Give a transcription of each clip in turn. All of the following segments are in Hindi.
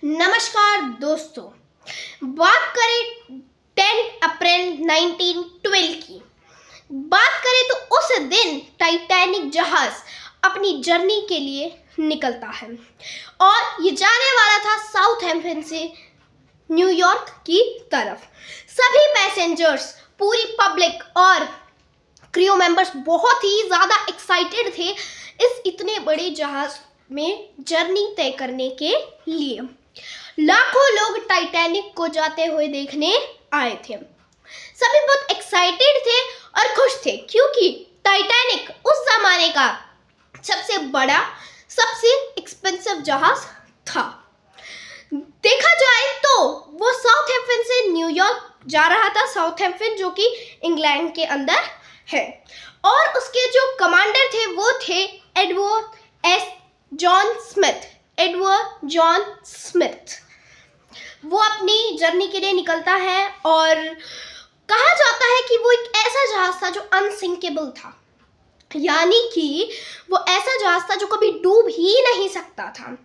नमस्कार दोस्तों, बात करें 10 अप्रैल 1912 की। बात करें तो उस दिन टाइटैनिक जहाज अपनी जर्नी के लिए निकलता है और ये जाने वाला था साउथहैम्पटन से न्यूयॉर्क की तरफ। सभी पैसेंजर्स, पूरी पब्लिक और क्रू मेंबर्स बहुत ही ज़्यादा एक्साइटेड थे इस इतने बड़े जहाज में जर्नी तय करने के लिए। लाखों लोग टाइटैनिक को जाते हुए देखने आए थे। सभी बहुत एक्साइटेड थे और खुश थे क्योंकि टाइटैनिक उस जमाने का सबसे बड़ा, सबसे एक्सपेंसिव जहाज था। देखा जाए तो वो साउथहैम्पटन से न्यूयॉर्क जा रहा था। साउथहैम्पटन जो कि इंग्लैंड के अंदर है, और उसके जो कमांडर थे वो थे एडवर्ड जॉन स्मिथ। वो अपनी जर्नी के लिए निकलता है और कहा जाता है कि वो एक ऐसा जहाज था जो अनसिंकेबल था, यानी कि वो ऐसा जहाज था जो कभी डूब ही नहीं सकता था।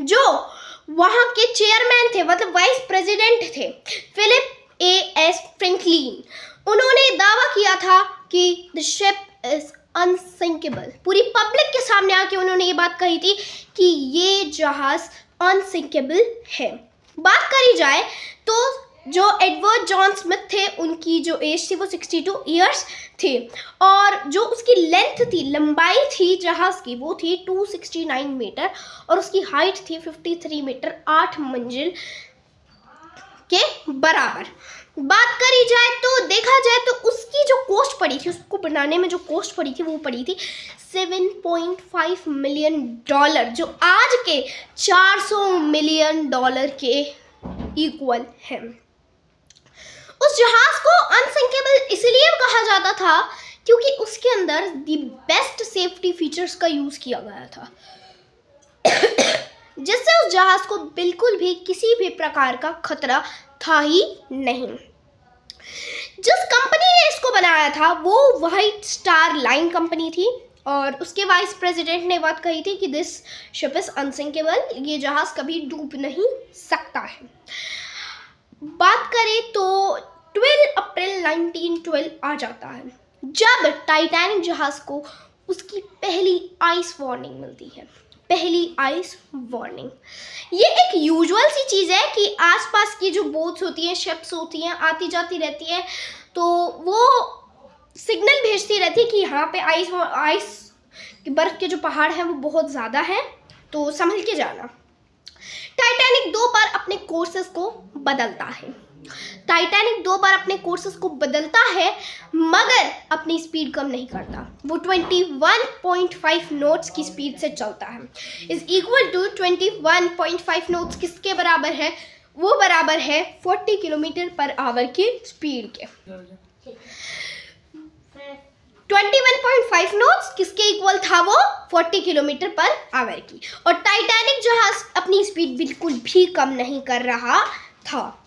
जो वहाँ के चेयरमैन थे, मतलब वाइस प्रेसिडेंट थे, फिलिप एस फ्रैंकलिन, उन्होंने दावा किया था कि द शिप इज अनसिंकेबल। पूरी पब्लिक के सामने आके उन्होंने ये बात कही थी कि ये जहाज अनसिंकेबल है। बात करी जाए तो जो एडवर्ड जॉन स्मिथ थे, उनकी जो एज थी वो 62 ईयर्स थी, और जो उसकी लेंथ थी, लंबाई थी जहाज की, वो थी 269 मीटर और उसकी हाइट थी 53 मीटर, 8 मंजिल के बराबर। बात करी जाए तो देखा जाए तो उसकी जो कॉस्ट पड़ी थी, उसको बनाने में जो कॉस्ट पड़ी थी वो पड़ी थी $7.5 मिलियन, जो आज के $400 मिलियन के इक्वल है। उस जहाज को अनसिंकेबल इसलिए कहा जाता था क्योंकि उसके अंदर दी बेस्ट सेफ्टी फीचर्स का यूज किया गया था जिससे उस जहाज को बिल्कुल भी किसी भी प्रकार का खतरा था ही नहीं। जिस कंपनी ने इसको बनाया था वो व्हाइट स्टार लाइन कंपनी थी, और उसके वाइस प्रेसिडेंट ने बात कही थी कि दिस शिप इज अनसिंकेबल, ये जहाज कभी डूब नहीं सकता है। बात करें तो 12 अप्रैल 1912 आ जाता है जब टाइटैनिक जहाज को उसकी पहली आइस वार्निंग मिलती है। पहली आइस वार्निंग ये एक यूजुअल सी चीज़ है कि आसपास की जो बोट्स होती हैं, शिप्स होती हैं, आती जाती रहती हैं, तो वो सिग्नल भेजती रहती है कि यहाँ पे आइस बर्फ़ के जो पहाड़ हैं वो बहुत ज़्यादा हैं, तो संभल के जाना। टाइटैनिक 2 बार अपने कोर्सेज को बदलता है। मगर अपनी स्पीड कम नहीं करता। वो 21.5 नोट्स की स्पीड से चलता है। इज इक्वल टू 21.5 नोट्स किसके बराबर है? वो बराबर है 40 किलोमीटर पर आवर की स्पीड के। 21.5 नोट्स किसके इक्वल था? वो 40 किलोमीटर पर आवर की। और टाइटैनिक जहाज अपनी स्पीड बिल्कुल भी कम नहीं कर रहा था।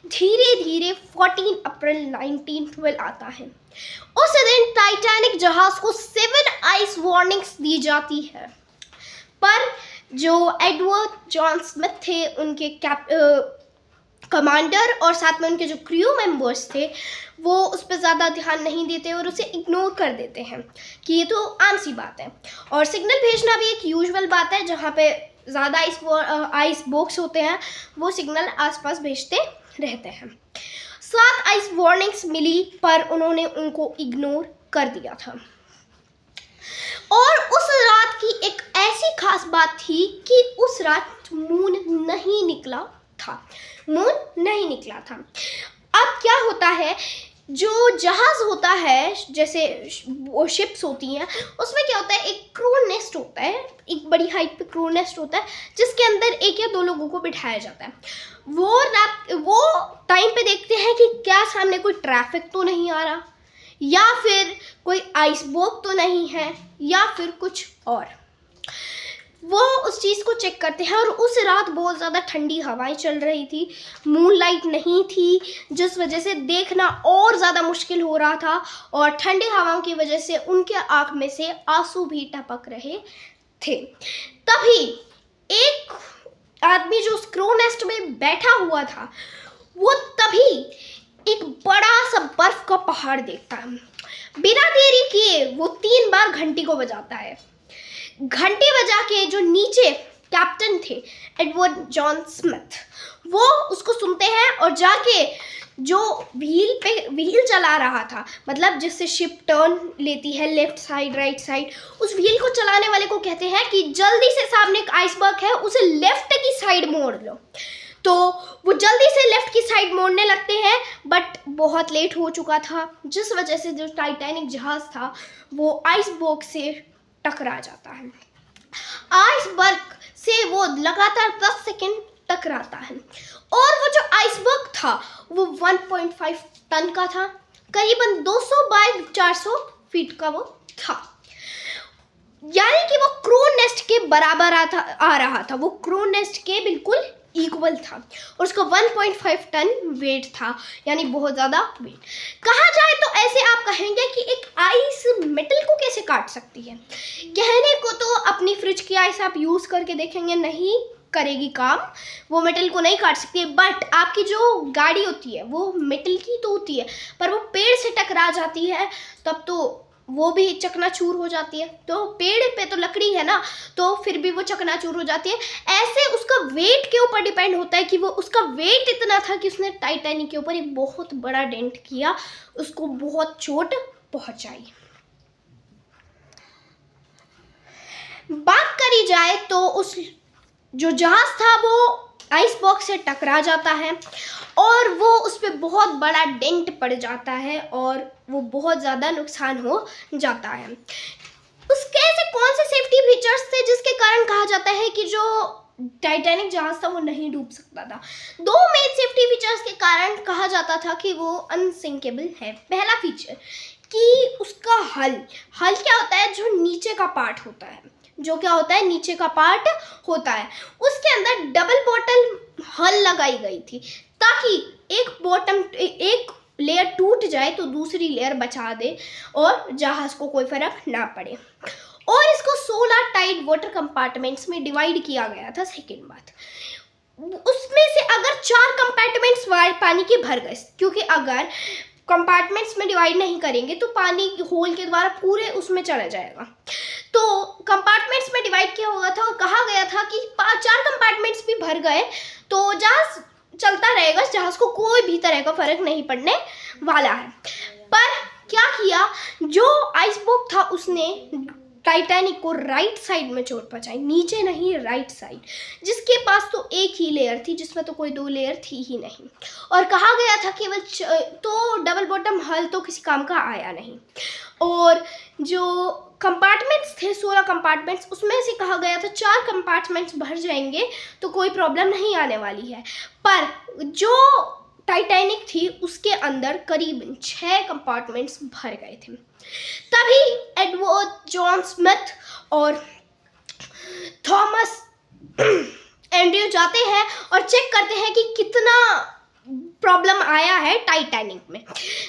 धीरे धीरे 14 अप्रैल 1912 आता है। उस दिन टाइटैनिक जहाज को 7 आइस वार्निंग्स दी जाती है, पर जो एडवर्ड जॉन स्मिथ थे, उनके कमांडर और साथ में उनके जो क्रू मेंबर्स थे, वो उस पर ज़्यादा ध्यान नहीं देते और उसे इग्नोर कर देते हैं कि ये तो आम सी बात है। और सिग्नल भेजना भी एक यूजुअल बात है, जहाँ पे ज़्यादा आइस बॉक्स होते हैं वो सिग्नल आसपास भेजते रहते हैं। 7 आइस वार्निंग्स मिली पर उन्होंने उनको इग्नोर कर दिया था। और उस रात की एक ऐसी खास बात थी कि उस रात मून नहीं निकला था। अब क्या होता है, जो जहाज होता है, जैसे वो शिप्स होती हैं, उसमें क्या होता है, एक क्रू नेस्ट होता है, एक बड़ी हाइट पे क्रू नेस्ट होता है जिसके अंदर 1 या 2 लोगों को बिठाया जाता है। वो टाइम पे देखते हैं कि क्या सामने कोई ट्रैफिक तो नहीं आ रहा, या फिर कोई आइसबर्ग तो नहीं है, या फिर कुछ और। वो उस चीज़ को चेक करते हैं। और उस रात बहुत ज़्यादा ठंडी हवाएं चल रही थी, मूनलाइट नहीं थी, जिस वजह से देखना और ज़्यादा मुश्किल हो रहा था, और ठंडी हवाओं की वजह से उनके आँख में से आंसू भी टपक रहे थे। तभी एक आदमी जो उस क्रो नेस्ट में बैठा हुआ था वो तभी एक बड़ा सा बर्फ का पहाड़ देखता है। बिना देरी किए वो 3 बार घंटी को बजाता है। घंटी बजा के जो नीचे कैप्टन थे एडवर्ड जॉन स्मिथ, वो उसको सुनते हैं और जाके जो व्हील चला रहा था, मतलब जिससे शिप टर्न लेती है लेफ्ट साइड राइट साइड, उस व्हील को चलाने वाले को कहते हैं कि जल्दी से सामने एक आइसबर्ग है उसे लेफ्ट की साइड मोड़ लो। तो वो जल्दी से लेफ्ट की साइड मोड़ने लगते हैं, बट बहुत लेट हो चुका था, जिस वजह से जो टाइटैनिक जहाज था वो आइसबर्ग से टकरा जाता है। आइसबर्ग से वो लगातार 10 सेकंड टकराता है और वो जो आइसबर्ग था वो 1.5 टन का था, करीबन 200 बाय 400 फीट का वो था, यानी कि वो क्रो नेस्ट के बराबर आ रहा था। वो क्रो नेस्ट के बिल्कुल इक्वल था और उसका 1.5 टन वेट था, यानी बहुत ज़्यादा वेट। कहा जाए तो ऐसे आप कहेंगे कि एक आइस मेटल को कैसे काट सकती है। कहने को तो अपनी फ्रिज की आइस आप यूज़ करके देखेंगे नहीं करेगी काम, वो मेटल को नहीं काट सकती है। बट आपकी जो गाड़ी होती है वो मेटल की तो होती है, पर वो पेड़ से टकरा जाती है तब तो वो भी चकनाचूर हो जाती है। तो पेड़ पे तो लकड़ी है ना, तो फिर भी वो चकनाचूर हो जाती है। ऐसे उसका वेट के ऊपर डिपेंड होता है कि वो उसका वेट इतना था कि उसने टाइटैनिक के ऊपर एक बहुत बड़ा डेंट किया, उसको बहुत चोट पहुंचाई। बात करी जाए तो उस जो जहाज था वो आइसबर्ग से टकरा जाता है और वो उस पर बहुत बड़ा डेंट पड़ जाता है और वो बहुत ज़्यादा नुकसान हो जाता है। उसके ऐसे कौन से सेफ्टी फीचर्स थे जिसके कारण कहा जाता है कि जो टाइटैनिक जहाज था वो नहीं डूब सकता था? 2 मेन सेफ्टी फीचर्स के कारण कहा जाता था कि वो अनसिंकेबल है। पहला फीचर कि उसका हल क्या होता है, जो नीचे का पार्ट होता है, जो क्या होता है नीचे का पार्ट होता है, उसके अंदर डबल बॉटम हल लगाई गई थी ताकि एक लेयर टूट जाए तो दूसरी लेयर बचा दे और जहाज को कोई फर्क ना पड़े। और इसको 16 टाइट वाटर कंपार्टमेंट्स में डिवाइड किया गया था। सेकेंड बात, उसमें से अगर 4 कंपार्टमेंट्स पानी के भर गए, क्योंकि अगर कंपार्टमेंट्स में डिवाइड नहीं करेंगे तो पानी होल के द्वारा पूरे उसमें चला जाएगा। तो कंपार्टमेंट्स में डिवाइड किया हुआ था और कहा गया था कि 4 कंपार्टमेंट्स भी भर गए तो जहाज चलता रहेगा, जहाज को कोई भी तरह का फर्क नहीं पड़ने वाला है। पर क्या किया, जो आइसबर्ग था उसने टाइटैनिक को राइट साइड में चोट पहुंचाई, नीचे नहीं राइट साइड, जिसके पास तो एक ही लेयर थी, जिसमें तो कोई 2 लेयर थी ही नहीं। और कहा गया था केवल तो डबल बॉटम हल तो किसी काम का आया नहीं। और जो कंपार्टमेंट्स थे 16 कंपार्टमेंट्स, उसमें से कहा गया था 4 कंपार्टमेंट्स भर जाएंगे तो कोई प्रॉब्लम नहीं आने वाली है। पर जो टाइटैनिक थी उसके अंदर करीबन 6 कंपार्टमेंट्स भर गए थे। तभी एडवर्ड जॉन स्मिथ और थॉमस एंड्रयू जाते हैं और चेक करते हैं कि कितना प्रॉब्लम आया है टाइटैनिक में।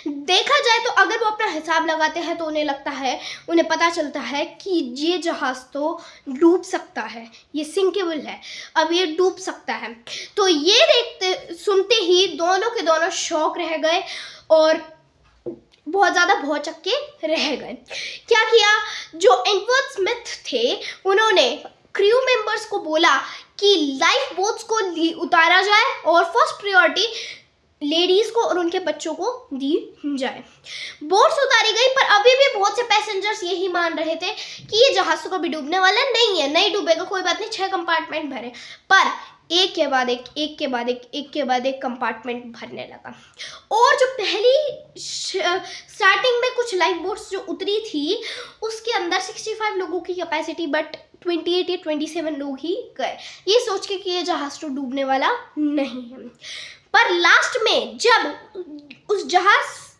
देखा जाए तो अगर वो अपना हिसाब लगाते हैं तो उन्हें पता चलता है कि ये जहाज़ तो डूब सकता है, ये सिंकेबल है, अब ये डूब सकता है। तो ये सुनते ही दोनों के दोनों शॉक रह गए और बहुत ज़्यादा भौचक्के रह गए। क्या किया, जो एडवर्ड स्मिथ थे उन्होंने क्रू मेंबर्स को बोला कि लाइफ बोट्स को उतारा जाए और फर्स्ट प्रायोरिटी लेडीज़ को और उनके बच्चों को दी जाए। बोट्स उतारी गई, पर अभी भी बहुत से पैसेंजर्स यही मान रहे थे कि ये जहाज़ को भी डूबने वाला नहीं है, नहीं डूबेगा, कोई बात नहीं, 6 कंपार्टमेंट भरे। पर एक के बाद एक कंपार्टमेंट भरने लगा। और जो पहली स्टार्टिंग में कुछ लाइफ बोट्स जो उतरी थी उसके अंदर 65 लोगों की कैपेसिटी, बट 28 या 27 लोग ही गए, ये सोच के कि ये जहाज़ तो डूबने वाला नहीं है। पर लास्ट में जब उस जहाज़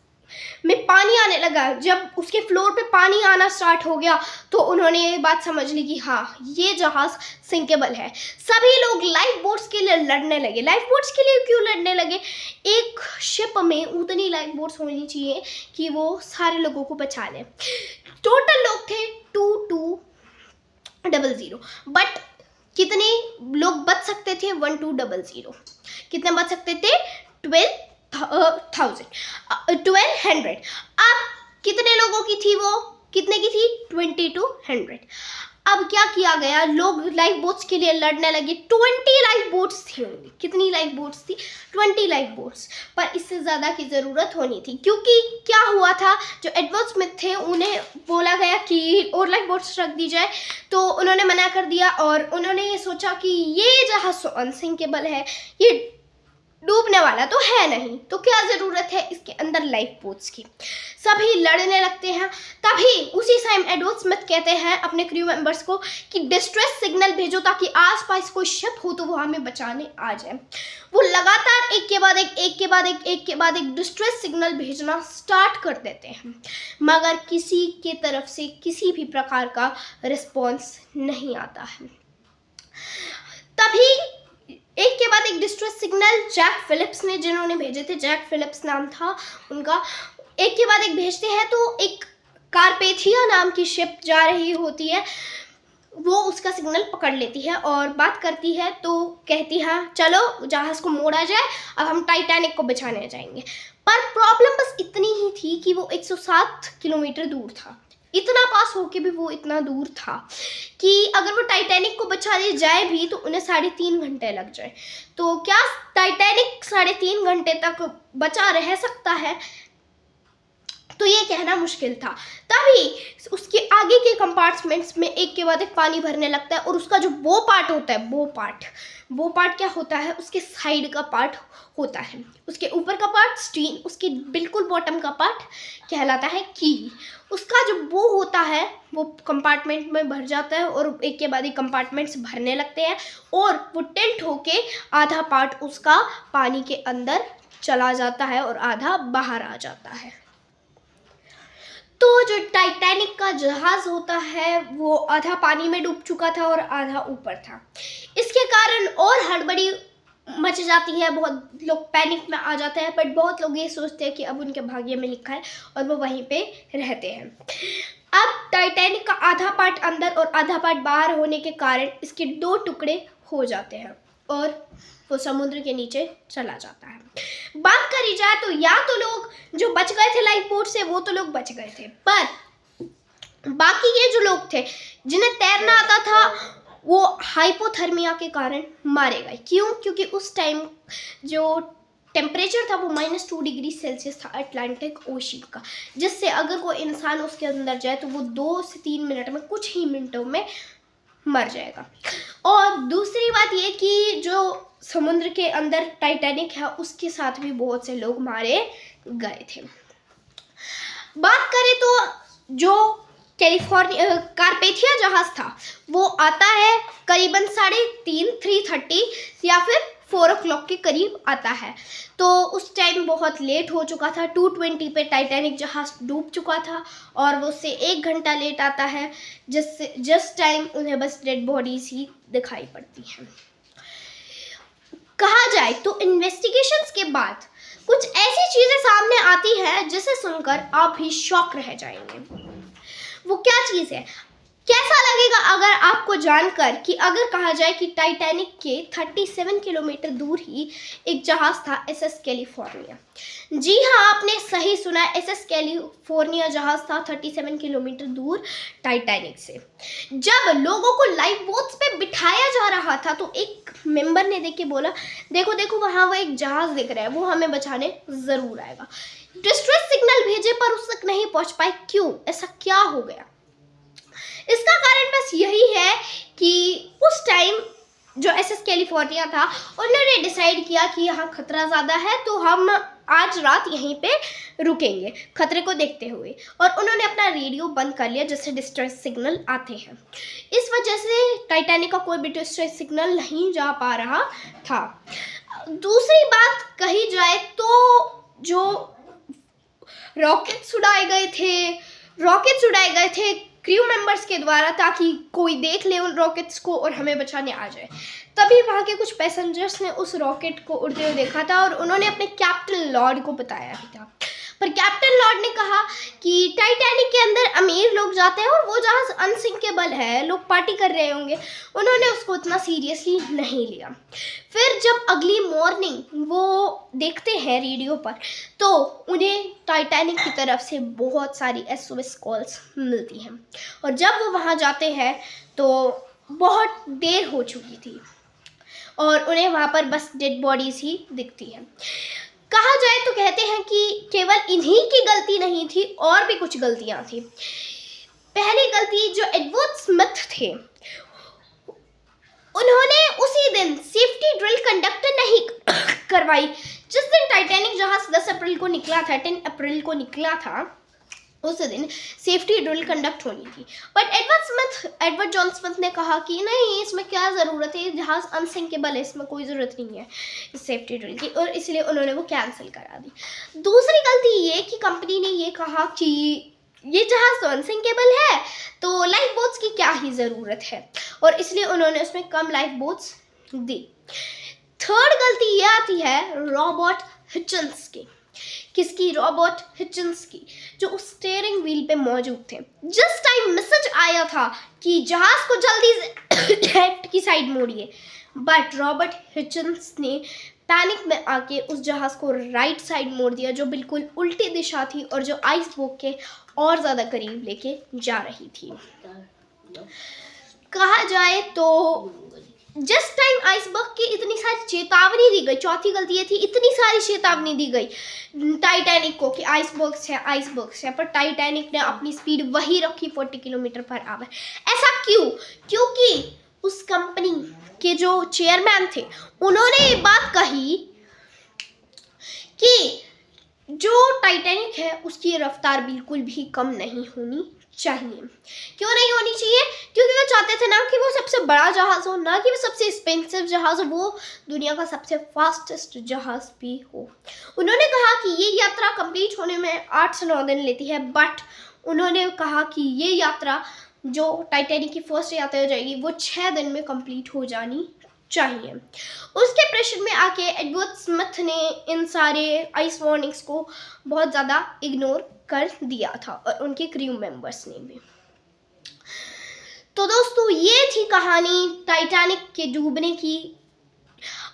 में पानी आने लगा, जब उसके फ्लोर पे पानी आना स्टार्ट हो गया, तो उन्होंने ये बात समझ ली कि हाँ ये जहाज़ सिंकेबल है। सभी लोग लाइफ बोट्स के लिए लड़ने लगे। लाइफ बोट्स के लिए क्यों लड़ने लगे? एक शिप में उतनी लाइफ बोट्स होनी चाहिए कि वो सारे लोगों को बचा लें। टोटल लोग थे 2200, बट कितने लोग बच सकते थे? 1200। कितने बच सकते थे? 1200। अब कितने लोगों की थी वो? कितने की थी? 2200। अब क्या किया गया? लोग लाइफ बोट्स के लिए लड़ने लगे। 20 लाइफ बोट्स थी उनकी। कितनी लाइफ बोट्स थी? 20 लाइफ बोट्स। पर इससे ज़्यादा की ज़रूरत होनी थी, क्योंकि क्या हुआ था, जो एडवर्ड स्मिथ थे उन्हें बोला गया कि और लाइफ बोट्स रख दी जाए, तो उन्होंने मना कर दिया। और उन्होंने ये सोचा कि ये जहाज़ अनसिंकेबल है, ये डूबने वाला तो है नहीं, तो क्या ज़रूरत है इसके अंदर लाइफ बोट्स की। सभी लड़ने लगते हैं। तभी उसी टाइम एडवर्ड स्मिथ कहते हैं अपने क्रू मेंबर्स को कि डिस्ट्रेस सिग्नल भेजो, ताकि आसपास कोई शिप हो तो वो हमें बचाने आ जाए। वो लगातार एक के बाद एक डिस्ट्रेस सिग्नल भेजना स्टार्ट कर देते हैं, मगर किसी के तरफ से किसी भी प्रकार का रिस्पॉन्स नहीं आता है। तभी एक के बाद एक डिस्ट्रेस सिग्नल जैक फिलिप्स ने, जिन्होंने भेजे थे, जैक फिलिप्स नाम था उनका, एक के बाद एक भेजते हैं। तो एक कारपेथिया नाम की शिप जा रही होती है, वो उसका सिग्नल पकड़ लेती है और बात करती है। तो कहती है चलो जहाज़ को मोड़ा जाए, अब हम टाइटैनिक को बचाने जाएंगे। पर प्रॉब्लम बस इतनी ही थी कि वो 107 किलोमीटर दूर था। इतना पास होके भी वो इतना दूर था कि अगर वो टाइटैनिक को बचा ले जाए भी तो उन्हें 3.5 घंटे लग जाए। तो क्या टाइटैनिक 3.5 घंटे तक बचा रह सकता है? तो ये कहना मुश्किल था। तभी उसके आगे के कंपार्टमेंट्स में एक के बाद एक पानी भरने लगता है, और उसका जो बो पार्ट होता है, वो पार्ट क्या होता है? उसके साइड का पार्ट होता है। उसके ऊपर का पार्ट स्टीन, उसके बिल्कुल बॉटम का पार्ट कहलाता है की। उसका जो बो होता है वो कंपार्टमेंट में भर जाता है, और एक के बाद एक कंपार्टमेंट्स भरने लगते हैं, और वो टिल्ट होके आधा पार्ट उसका पानी के अंदर चला जाता है और आधा बाहर आ जाता है। तो जो टाइटैनिक का जहाज़ होता है वो आधा पानी में डूब चुका था और आधा ऊपर था। इसके कारण और हड़बड़ी मच जाती है, बहुत लोग पैनिक में आ जाते हैं। बट बहुत लोग ये सोचते हैं कि अब उनके भाग्य में लिखा है, और वो वहीं पे रहते हैं। अब टाइटैनिक का आधा पार्ट अंदर और आधा पार्ट बाहर होने के कारण इसके 2 टुकड़े हो जाते हैं, और वो समुद्र के नीचे चला जाता है। बात करी जाए तो या तो लोग जो बच गए थे लाइफ बोट से, वो तो लोग बच गए थे, पर बाकी ये जो लोग थे जिन्हें तैरना आता था, वो हाइपोथर्मिया के कारण मारे गए। क्यों? क्योंकि उस टाइम जो टेम्परेचर था वो -2 डिग्री सेल्सियस था अटलांटिक ओशन का, जिससे अगर कोई इंसान उसके अंदर जाए तो वो 2 से 3 मिनट में, कुछ ही मिनटों में मर जाएगा। और दूसरी बात ये कि जो समुद्र के अंदर टाइटैनिक है उसके साथ भी बहुत से लोग मारे गए थे। बात करें तो जो कारपेथिया जहाज़ था वो आता है करीबन 3:30 या फिर 4 o'clock के करीब आता है। तो उस टाइम बहुत लेट हो चुका था। 2:20 पे टाइटैनिक जहाज़ डूब चुका था, और वो उससे 1 घंटा लेट आता है, जिससे जिस टाइम उन्हें बस डेड बॉडीज ही दिखाई पड़ती हैं। कहा जाए तो इन्वेस्टिगेशंस के बाद कुछ ऐसी चीज़ें सामने आती हैं जिसे सुनकर आप भी शॉक रह जाएंगे। वो क्या चीज़ है? कैसा लगेगा अगर आपको जानकर कि अगर कहा जाए कि टाइटैनिक के 37 किलोमीटर दूर ही एक जहाज़ था, SS कैलिफोर्निया। जी हाँ, आपने सही सुना, SS कैलिफोर्निया जहाज़ था 37 किलोमीटर दूर टाइटैनिक से। जब लोगों को लाइफ बोट्स पे बिठाया जा रहा था तो एक मेंबर ने देख के बोला, देखो देखो वहाँ वो एक जहाज़ दिख रहा है, वो हमें बचाने ज़रूर आएगा। डिस्ट्रेस सिग्नल भेजे पर उस तक नहीं पहुँच पाए। क्यों? ऐसा क्या हो गया? इसका कारण बस यही है कि उस टाइम जो SS कैलिफोर्निया था, उन्होंने डिसाइड किया कि यहाँ खतरा ज़्यादा है, तो हम आज रात यहीं पे रुकेंगे खतरे को देखते हुए। और उन्होंने अपना रेडियो बंद कर लिया जिससे डिस्ट्रेस सिग्नल आते हैं। इस वजह से टाइटैनिक का कोई भी डिस्ट्रेस सिग्नल नहीं जा पा रहा था। दूसरी बात कही जाए तो जो रॉकेट्स उड़ाए गए थे क्रू मेंबर्स के द्वारा, ताकि कोई देख ले उन रॉकेट्स को और हमें बचाने आ जाए। तभी वहाँ के कुछ पैसेंजर्स ने उस रॉकेट को उड़ते हुए देखा था, और उन्होंने अपने कैप्टन लॉर्ड को बताया भी था। पर कैप्टन लॉर्ड ने कहा कि टाइटैनिक के अंदर अमीर लोग जाते हैं और वो जहाज़ अनसिंकेबल है, लोग पार्टी कर रहे होंगे। उन्होंने उसको इतना सीरियसली नहीं लिया। फिर जब अगली मॉर्निंग वो देखते हैं रेडियो पर, तो उन्हें टाइटैनिक की तरफ से बहुत सारी SOS कॉल्स मिलती हैं, और जब वो वहाँ जाते हैं तो बहुत देर हो चुकी थी और उन्हें वहाँ पर बस डेड बॉडीज ही दिखती हैं। कहा जाए तो कहते हैं कि केवल इन्हीं की गलती नहीं थी, और भी कुछ गलतियाँ थी। पहली गलती, जो एडवर्ड स्मिथ थे, उन्होंने उसी दिन सेफ्टी ड्रिल कंडक्ट नहीं करवाई। जिस दिन टाइटैनिक जहाज 10 अप्रैल को निकला था, 10 अप्रैल को निकला था, उस दिन सेफ्टी ड्रिल कंडक्ट होनी थी। बट एडवर्ड जॉन स्मिथ ने कहा कि नहीं, इसमें क्या ज़रूरत है, जहाज़ अनसिंकेबल है, इसमें कोई ज़रूरत नहीं है इस सेफ्टी ड्रिल की, और इसलिए उन्होंने वो कैंसिल करा दी। दूसरी गलती ये कि कंपनी ने ये कहा कि ये जहाज़ तो अनसिंकेबल है, तो लाइफ बोट्स की क्या ही ज़रूरत है, और इसलिए उन्होंने उसमें कम लाइफ बोट्स दी। थर्ड गलती ये आती है रॉबर्ट हिचन्स की। किसकी? रॉबर्ट हिचन्स की, जो स्टीयरिंग व्हील पे मौजूद थे। जिस टाइम मैसेज आया था कि जहाज को जल्दी से लेफ्ट की साइड मोड़िए, बट रॉबर्ट हिचन्स ने पैनिक में आके उस जहाज को राइट साइड मोड़ दिया, जो बिल्कुल उल्टी दिशा थी और जो आइसबर्ग के और ज़्यादा करीब लेके जा रही थी। कहा जाए तो जिस टाइम आइसबर्ग की इतनी सारी चेतावनी दी गई, चौथी गलती ये थी, इतनी सारी चेतावनी दी गई टाइटैनिक को कि आइसबर्ग है, पर टाइटैनिक ने अपनी स्पीड वही रखी 40 किलोमीटर पर आवर। ऐसा क्यों? क्योंकि उस कंपनी के जो चेयरमैन थे, उन्होंने ये बात कही कि जो टाइटैनिक है उसकी रफ्तार बिल्कुल भी कम नहीं होनी चाहिए। क्यों नहीं होनी चाहिए? क्योंकि वो चाहते थे ना कि वो सबसे बड़ा जहाज़ हो, ना कि वो सबसे एक्सपेंसिव जहाज़ हो, वो दुनिया का सबसे फास्टेस्ट जहाज़ भी हो। उन्होंने कहा कि ये यात्रा कंप्लीट होने में 8 से 9 दिन लेती है, बट उन्होंने कहा कि ये यात्रा, जो टाइटैनिक की फर्स्ट यात्रा हो जाएगी, वो 6 दिन में कंप्लीट हो जानी चाहिए। उसके प्रेशर में आके एडवर्ड स्मिथ ने इन सारे आइस वार्निंग्स को बहुत ज़्यादा इग्नोर कर दिया था, और उनके क्रू मेंबर्स ने भी। तो दोस्तों, ये थी कहानी टाइटैनिक के डूबने की।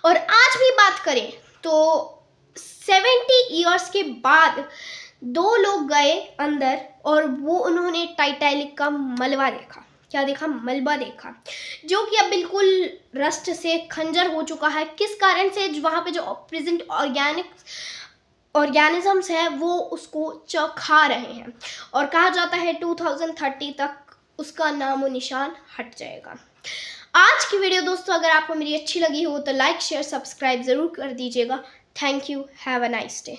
और आज भी बात करें तो 70 ईयर्स के बाद 2 लोग गए अंदर, और वो उन्होंने टाइटैनिक का मलबा देखा। क्या देखा? मलबा देखा, जो कि अब बिल्कुल रस्ट से खंजर हो चुका है। किस कारण से? वहाँ पे जो प्रेजेंट ऑर्गेनिजम्स है वो उसको खा रहे हैं, और कहा जाता है 2030 तक उसका नामो निशान हट जाएगा। आज की वीडियो दोस्तों अगर आपको मेरी अच्छी लगी हो तो लाइक शेयर सब्सक्राइब ज़रूर कर दीजिएगा। Thank you. Have a nice day.